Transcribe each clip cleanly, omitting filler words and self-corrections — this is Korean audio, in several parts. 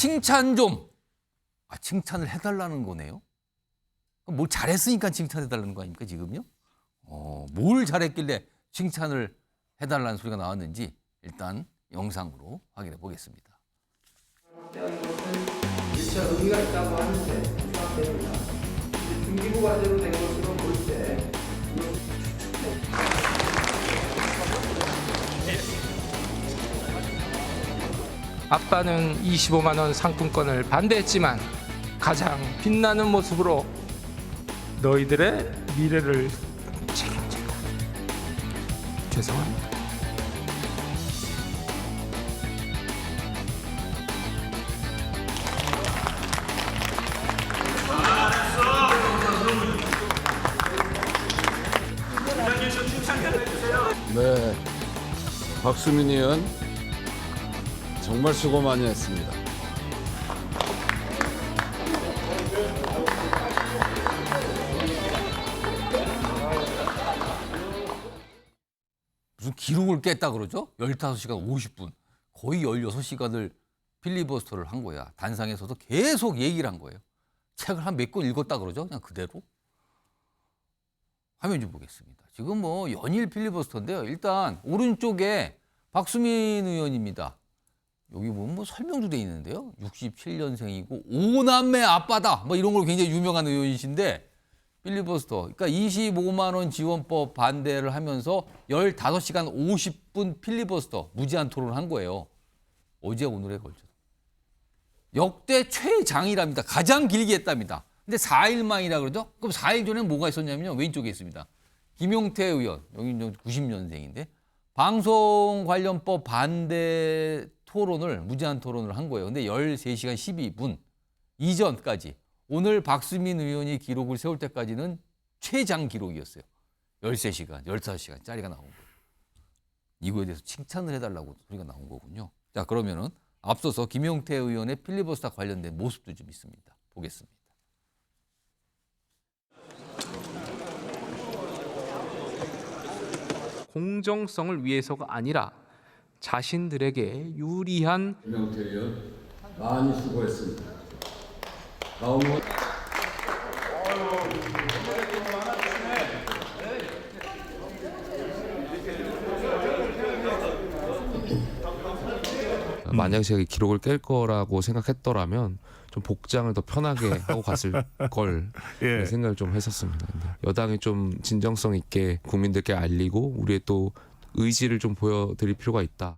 칭찬 좀. 칭찬을 해달라는 거네요. 뭘 잘했으니까 칭찬해달라는 거 아닙니까 지금요? 뭘 잘했길래 칭찬을 해달라는 소리가 나왔는지 일단 영상으로 확인해 보겠습니다. 대한 것은 일차 의미가 있다고 하는데 생각됩니다. 중기부 과제로 된 것으로 볼 때 아빠는 25만 원 상품권을 반대했지만 가장 빛나는 모습으로 너희들의 미래를 책임진다. 죄송합니다. 네, 박수민 의원 정말 수고 많이 했습니다. 무슨 기록을 깼다 그러죠? 15시간 50분. 거의 16시간을 필리버스터를 한 거야. 단상에서도 계속 얘기를 한 거예요. 책을 한 몇 권 읽었다 그러죠? 그냥 그대로. 화면 좀 보겠습니다. 지금 뭐 연일 필리버스터인데요. 일단 오른쪽에 박수민 의원입니다. 여기 보면 뭐 설명도 돼 있는데요. 67년생이고 5남매 아빠다. 뭐 이런 걸로 굉장히 유명한 의원이신데 필리버스터. 그러니까 25만 원 지원법 반대를 하면서 15시간 50분 필리버스터 무제한 토론을 한 거예요. 어제 오늘에 걸쳐서. 역대 최장이랍니다. 가장 길게 했답니다. 근데 4일 만이라 그러죠? 그럼 4일 전에는 뭐가 있었냐면요. 왼쪽에 있습니다. 김용태 의원, 여기 90년생인데 방송 관련법 반대 토론을 무제한 토론을 한 거예요. 근데 13시간 12분 이전까지 오늘 박수민 의원이 기록을 세울 때까지는 최장 기록이었어요. 13시간, 15시간짜리가 나온 거예요. 이거에 대해서 칭찬을 해달라고 소리가 나온 거군요. 자, 그러면은 앞서서 김용태 의원의 필리버스터 관련된 모습도 좀 있습니다. 보겠습니다. 공정성을 위해서가 아니라 자신들에게 유리한 김영태 의원 많이 수고했습니다. 다음은 만약에 제가 기록을 깰 거라고 생각했더라면 좀 복장을 더 편하게 하고 갔을 걸 예. 생각을 좀 했었습니다. 근데 여당이 좀 진정성 있게 국민들께 알리고 우리의 또 의지를 좀 보여드릴 필요가 있다.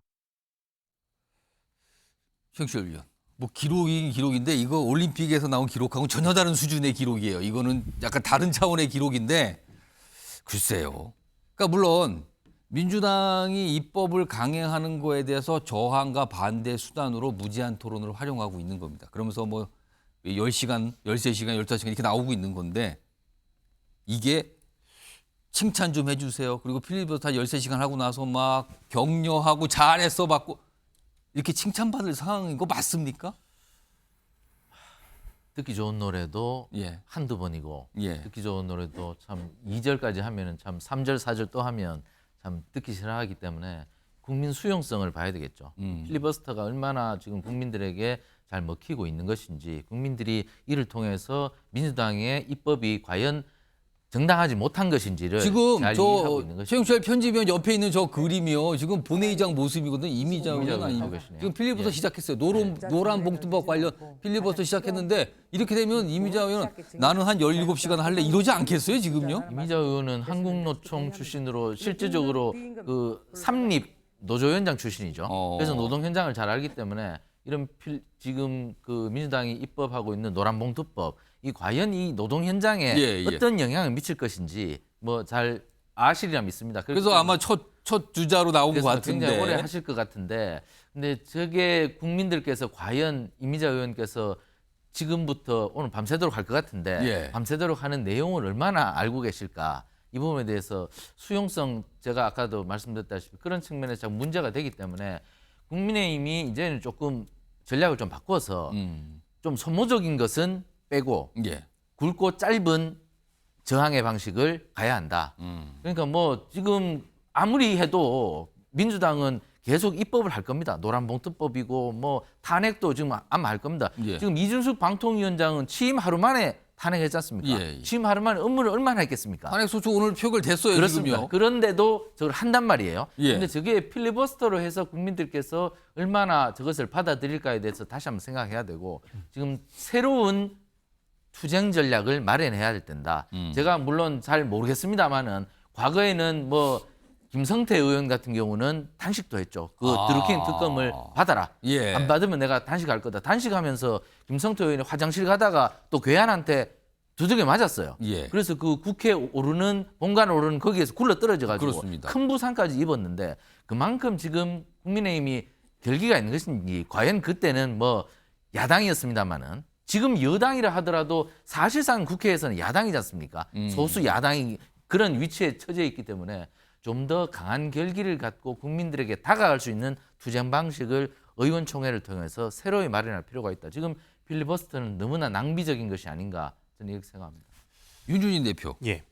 최영실 의원. 뭐 기록이긴 기록인데 이거 올림픽에서 나온 기록하고는 전혀 다른 수준의 기록이에요. 이거는 약간 다른 차원의 기록인데 글쎄요. 그러니까 물론 민주당이 입법을 강행하는 거에 대해서 저항과 반대 수단으로 무제한 토론을 활용하고 있는 겁니다. 그러면서 뭐 10시간, 13시간, 15시간 이렇게 나오고 있는 건데 이게 칭찬 좀 해주세요. 그리고 필리버스터 13시간 하고 나서 막 격려하고 잘했어 받고 이렇게 칭찬받을 상황인 거 맞습니까? 듣기 좋은 노래도 예. 한두 번이고 예. 듣기 좋은 노래도 참 2절까지 하면은 참 3절, 4절 또 하면 참 듣기 싫어하기 때문에 국민 수용성을 봐야 되겠죠. 필리버스터가 얼마나 지금 국민들에게 잘 먹히고 있는 것인지 국민들이 이를 통해서 민주당의 입법이 과연 정당하지 못한 것인지를 지금 잘 이해하고 있는 저 것이죠. 최영철 편집위원 옆에 있는 저 그림이요. 지금 본회의장 모습이거든. 이미자 의원 아니에요. 계시네요. 지금 필리버스터 예. 시작했어요. 노란 봉투법 관련 필리버스터 시작했는데 이렇게 되면 이미자 의원은 나는 한 17시간 할래 이러지 않겠어요 지금요? 이미자 의원은 한국노총 출신으로 실질적으로 그 삼립 노조위원장 출신이죠. 그래서 노동 현장을 잘 알기 때문에 이런 지금 그 민주당이 입법하고 있는 노란봉투법 이 과연 이 노동 현장에 예. 어떤 영향을 미칠 것인지 뭐 잘 아시리라 믿습니다. 그래서 아마 첫 주자로 나온 것 그래서 굉장히 오래 같은데. 하실 것 같은데 근데 저게 국민들께서 과연 이미자 의원께서 지금부터 오늘 밤새도록 할 것 같은데 예. 밤새도록 하는 내용을 얼마나 알고 계실까 이 부분에 대해서 수용성 제가 아까도 말씀드렸다시피 그런 측면에서 참 문제가 되기 때문에 국민의힘이 이제는 조금 전략을 좀 바꿔서 좀 소모적인 것은 빼고 예. 굵고 짧은 저항의 방식을 가야 한다. 그러니까 뭐 지금 아무리 해도 민주당은 계속 입법을 할 겁니다. 노란봉투법이고 뭐 탄핵도 지금 아마 할 겁니다. 예. 지금 이준석 방통위원장은 취임 하루 만에 탄핵했지 않습니까? 예, 예. 취임 하루 만에 업무를 얼마나 했겠습니까? 탄핵소추 오늘 표결됐어요. 그렇습니다. 지금요. 그런데도 저걸 한단 말이에요. 예. 근데 저게 필리버스터로 해서 국민들께서 얼마나 저것을 받아들일까에 대해서 다시 한번 생각해야 되고 지금 새로운 투쟁 전략을 마련해야 될 텐다. 제가 물론 잘 모르겠습니다만은 과거에는 뭐 김성태 의원 같은 경우는 단식도 했죠. 그 드루킹 특검을 받아라. 예. 안 받으면 내가 단식할 거다. 단식하면서 김성태 의원이 화장실 가다가 또 괴한한테 두들겨 맞았어요. 예. 그래서 그 국회 오르는 본관 오르는 거기에서 굴러 떨어져 가지고 그렇습니다. 큰 부상까지 입었는데 그만큼 지금 국민의힘이 결기가 있는 것인지 과연 그때는 뭐 야당이었습니다마는 지금 여당이라 하더라도 사실상 국회에서는 야당이지 않습니까? 소수 야당이 그런 위치에 처져 있기 때문에 좀 더 강한 결기를 갖고 국민들에게 다가갈 수 있는 투쟁 방식을 의원총회를 통해서 새로이 마련할 필요가 있다. 지금 필리버스터는 너무나 낭비적인 것이 아닌가 저는 이렇게 생각합니다. 윤준인 대표. 예.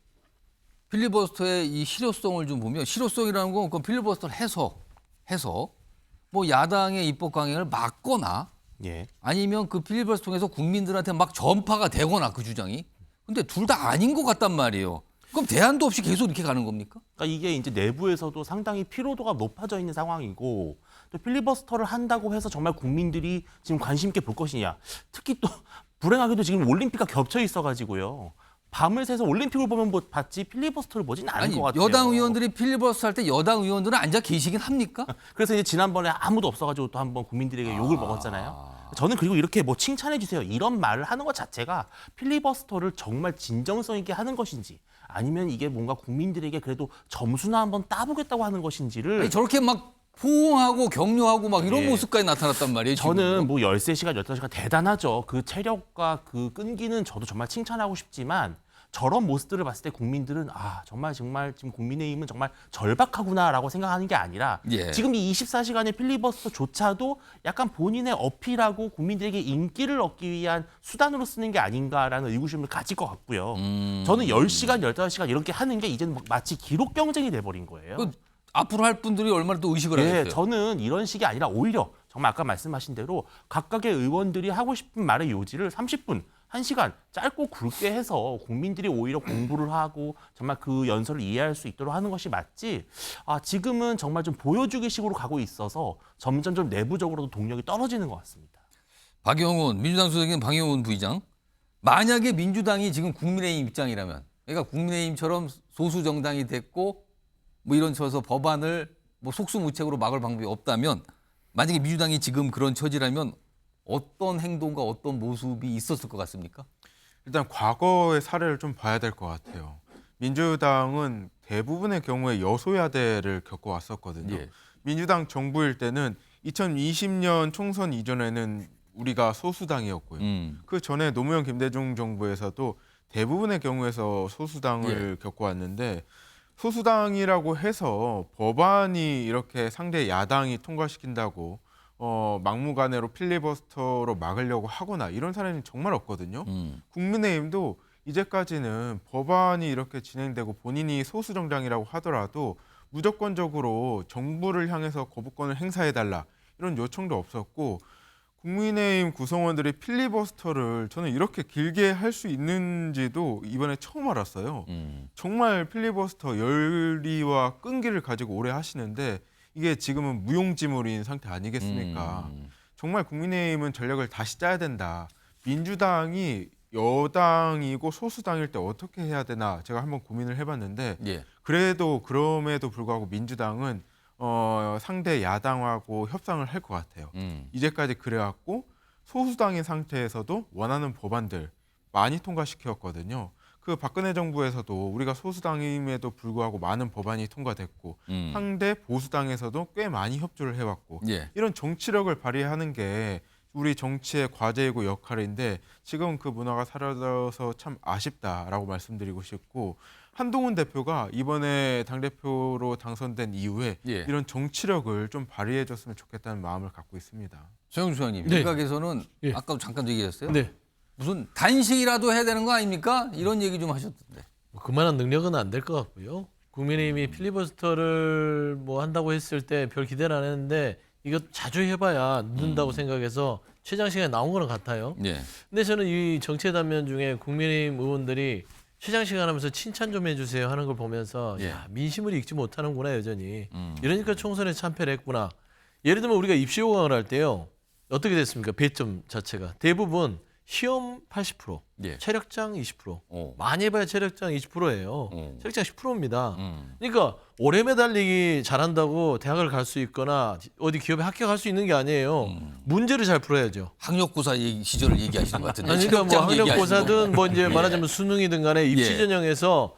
필리버스터의 이 실효성을 좀 보면 실효성이라는 건 그 필리버스터를 해서 뭐 야당의 입법 강행을 막거나 예. 아니면 그 필리버스터 통해서 국민들한테 막 전파가 되거나 그 주장이. 근데 둘 다 아닌 것 같단 말이에요. 그럼 대안도 없이 계속 이렇게 가는 겁니까? 그러니까 이게 이제 내부에서도 상당히 피로도가 높아져 있는 상황이고 또 필리버스터를 한다고 해서 정말 국민들이 지금 관심 있게 볼 것이냐. 특히 또 불행하게도 지금 올림픽과 겹쳐 있어가지고요. 밤을 새서 올림픽을 보면 뭐 봤지 필리버스터를 보진 않을 아니 것 같아요. 여당 의원들이 필리버스터 할 때 여당 의원들은 앉아 계시긴 합니까? 그래서 이제 지난번에 아무도 없어가지고 또 한번 국민들에게 욕을 먹었잖아요. 저는 그리고 이렇게 뭐 칭찬해 주세요 이런 말을 하는 것 자체가 필리버스터를 정말 진정성 있게 하는 것인지 아니면 이게 뭔가 국민들에게 그래도 점수나 한번 따보겠다고 하는 것인지를 아니, 저렇게 막 포옹하고 격려하고 막 이런 예. 모습까지 나타났단 말이에요. 저는 뭐 13시간, 15시간 대단하죠. 그 체력과 그 끈기는 저도 정말 칭찬하고 싶지만 저런 모습들을 봤을 때 국민들은 아 정말 지금 국민의힘은 정말 절박하구나라고 생각하는 게 아니라 예. 지금 이 24시간의 필리버스터조차도 약간 본인의 어필하고 국민들에게 인기를 얻기 위한 수단으로 쓰는 게 아닌가라는 의구심을 가질 것 같고요. 저는 10시간, 15시간 이렇게 하는 게 이제는 마치 기록 경쟁이 돼버린 거예요. 그 앞으로 할 분들이 얼마나 또 의식을 예, 하겠어요. 저는 이런 식이 아니라 오히려 정말 아까 말씀하신 대로 각각의 의원들이 하고 싶은 말의 요지를 30분, 1시간 짧고 굵게 해서 국민들이 오히려 공부를 하고 정말 그 연설을 이해할 수 있도록 하는 것이 맞지. 지금은 정말 좀 보여주기식으로 가고 있어서 점점 좀 내부적으로도 동력이 떨어지는 것 같습니다. 박영훈 민주당 소속인 박영훈 부의장. 만약에 민주당이 지금 국민의힘 입장이라면, 그러니까 국민의힘처럼 소수 정당이 됐고 뭐 이런 쳐서 법안을 뭐 속수무책으로 막을 방법이 없다면, 만약에 민주당이 지금 그런 처지라면 어떤 행동과 어떤 모습이 있었을 것 같습니까? 일단 과거의 사례를 좀 봐야 될 것 같아요. 민주당은 대부분의 경우에 여소야대를 겪어왔었거든요. 예. 민주당 정부일 때는 2020년 총선 이전에는 우리가 소수당이었고요. 그 전에 노무현 김대중 정부에서도 대부분의 경우에서 소수당을 겪어왔는데 소수당이라고 해서 법안이 이렇게 상대 야당이 통과시킨다고 막무가내로 필리버스터로 막으려고 하거나 이런 사례는 정말 없거든요. 국민의힘도 이제까지는 법안이 이렇게 진행되고 본인이 소수 정당이라고 하더라도 무조건적으로 정부를 향해서 거부권을 행사해달라 이런 요청도 없었고, 국민의힘 구성원들이 필리버스터를 저는 이렇게 길게 할 수 있는지도 이번에 처음 알았어요. 정말 필리버스터 열의와 끈기를 가지고 오래 하시는데 이게 지금은 무용지물인 상태 아니겠습니까? 정말 국민의힘은 전략을 다시 짜야 된다. 민주당이 여당이고 소수당일 때 어떻게 해야 되나 제가 한번 고민을 해봤는데 예. 그래도 그럼에도 불구하고 민주당은 상대 야당하고 협상을 할 것 같아요. 이제까지 그래왔고 소수당인 상태에서도 원하는 법안들 많이 통과시켰거든요. 그 박근혜 정부에서도 우리가 소수당임에도 불구하고 많은 법안이 통과됐고 상대 보수당에서도 꽤 많이 협조를 해왔고 예. 이런 정치력을 발휘하는 게 우리 정치의 과제이고 역할인데 지금 그 문화가 사라져서 참 아쉽다라고 말씀드리고 싶고, 한동훈 대표가 이번에 당대표로 당선된 이후에 예. 이런 정치력을 좀 발휘해줬으면 좋겠다는 마음을 갖고 있습니다. 정영주 소장님, 네. 일각에서는 예. 아까도 잠깐 얘기했어요. 네. 무슨 단식이라도 해야 되는 거 아닙니까? 이런 얘기 좀 하셨던데. 뭐 그만한 능력은 안 될 것 같고요. 국민의힘이 필리버스터를 뭐 한다고 했을 때 별 기대를 안 했는데 이거 자주 해봐야 늦는다고 생각해서 최장 시간에 나온 거는 같아요. 예. 근데 저는 이 정치의 단면 중에 국민의힘 의원들이 최장 시간 하면서 칭찬 좀 해주세요 하는 걸 보면서 예. 야, 민심을 읽지 못하는구나 여전히. 이러니까 총선에 참패를 했구나. 예를 들면 우리가 입시 호강을 할 때요. 어떻게 됐습니까? 배점 자체가. 대부분 시험 80%, 예. 체력장 20%. 어. 많이 해봐야 체력장 20%예요. 어. 체력장 10%입니다. 그러니까 오래 매달리기 잘한다고 대학을 갈 수 있거나 어디 기업에 합격할 수 있는 게 아니에요. 문제를 잘 풀어야죠. 학력고사 시절을 얘기하시는 것 같은데. 아니, 그러니까 뭐 체력장 얘기하시는 학력고사든 뭐 이제 예. 말하자면 수능이든 간에 입시 예. 전형에서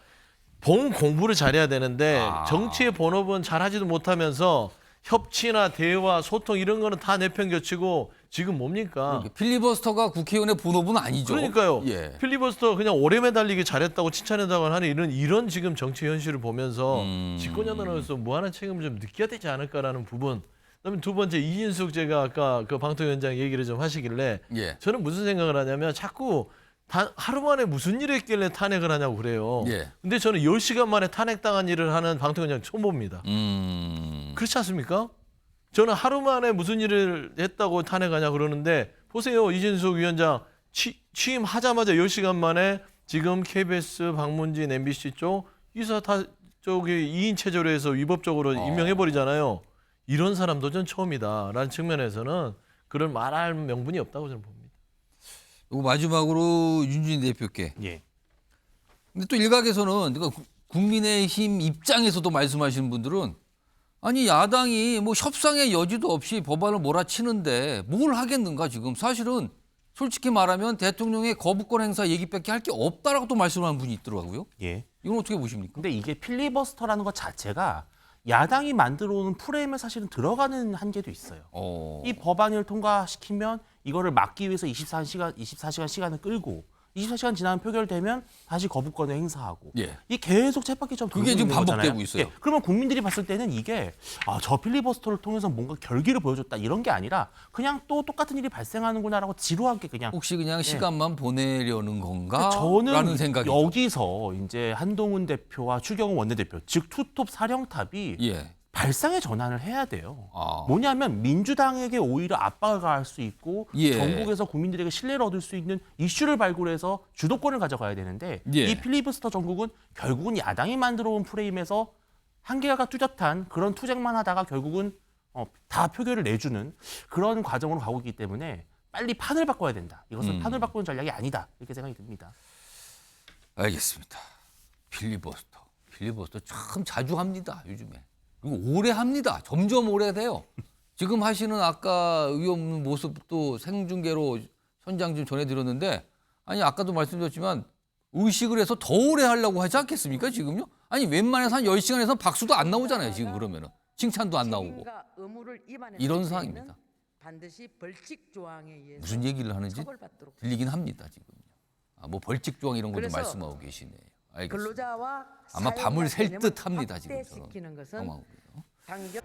본 공부를 잘해야 되는데 아. 정치의 본업은 잘하지도 못하면서 협치나 대화, 소통 이런 거는 다 내팽겨치고 지금 뭡니까? 거고. 필리버스터가 국회의원의 본업은 아니죠. 그러니까요. 예. 필리버스터 그냥 오래 매달리기 잘했다고 칭찬했다고 하는 이런 지금 정치 현실을 보면서 집권여당으로서 무한한 책임을 좀 느껴야 되지 않을까라는 부분. 그다음에 두 번째 이진숙 제가 아까 그 방통위원장 얘기를 좀 하시길래 예. 저는 무슨 생각을 하냐면 자꾸 하루 만에 무슨 일을 했길래 탄핵을 하냐고 그래요. 예. 근데 저는 10시간 만에 탄핵당한 일을 하는 방통위원장 처음 봅니다. 그렇지 않습니까? 저는 하루 만에 무슨 일을 했다고 탄핵하냐 그러는데 보세요. 이진숙 위원장 취임하자마자 10시간 만에 지금 KBS, 방문진, MBC 쪽 이사 다 저기 2인 체제로 해서 위법적으로 임명해버리잖아요. 이런 사람도 전 처음이다라는 측면에서는 그런 말할 명분이 없다고 저는 봅니다. 그리고 마지막으로 윤준희 대표께. 예. 근데 또 일각에서는 그러니까 국민의힘 입장에서도 말씀하시는 분들은 아니 야당이 뭐 협상의 여지도 없이 법안을 몰아치는데 뭘 하겠는가 지금 사실은 솔직히 말하면 대통령의 거부권 행사 얘기밖에 할 게 없다라고 또 말씀하는 분이 있더라고요. 예. 이건 어떻게 보십니까? 근데 이게 필리버스터라는 것 자체가 야당이 만들어 오는 프레임에 사실은 들어가는 한계도 있어요. 이 법안을 통과시키면 이거를 막기 위해서 24시간 시간을 끌고 24시간 지나면 표결되면 다시 거부권을 행사하고 예. 이 계속 쳇바퀴처럼 돌고 그게 지금 있는 반복되고 거잖아요. 있어요. 예. 그러면 국민들이 봤을 때는 이게 저 필리버스터를 통해서 뭔가 결기를 보여줬다 이런 게 아니라 그냥 또 똑같은 일이 발생하는구나라고 지루하게 그냥 혹시 그냥 시간만 보내려는 건가? 저는 라는 생각이 여기서 이제 한동훈 대표와 추경호 원내대표 즉 투톱 사령탑이 예. 발상의 전환을 해야 돼요. 아. 뭐냐면 민주당에게 오히려 압박을 가할 수 있고 예. 전국에서 국민들에게 신뢰를 얻을 수 있는 이슈를 발굴해서 주도권을 가져가야 되는데 예. 이 필리버스터 정국은 결국은 야당이 만들어온 프레임에서 한계가 뚜렷한 그런 투쟁만 하다가 결국은 다 표결을 내주는 그런 과정으로 가고 있기 때문에 빨리 판을 바꿔야 된다. 이것은 판을 바꾸는 전략이 아니다. 이렇게 생각이 듭니다. 알겠습니다. 필리버스터 참 자주 합니다 요즘에. 그리고 오래 합니다. 점점 오래돼요. 지금 하시는 아까 의원 모습도 생중계로 현장 좀 전해드렸는데 아니 아까도 말씀드렸지만 의식을 해서 더 오래 하려고 하지 않겠습니까 지금요? 아니 웬만해서 한 10시간에서 박수도 안 나오잖아요 지금 그러면은. 칭찬도 안 나오고. 이런 상황입니다. 반드시 벌칙 조항에 의해서 무슨 얘기를 하는지 처벌받도록 들리긴 합니다 지금요. 뭐 벌칙 조항 이런 것도 그래서 말씀하고 계시네요. 알겠습니다. 근로자와 아마 밤을 새 사용자 듯 합니다 개념을 지금처럼. 확대시키는 것은 고마워요. 당겨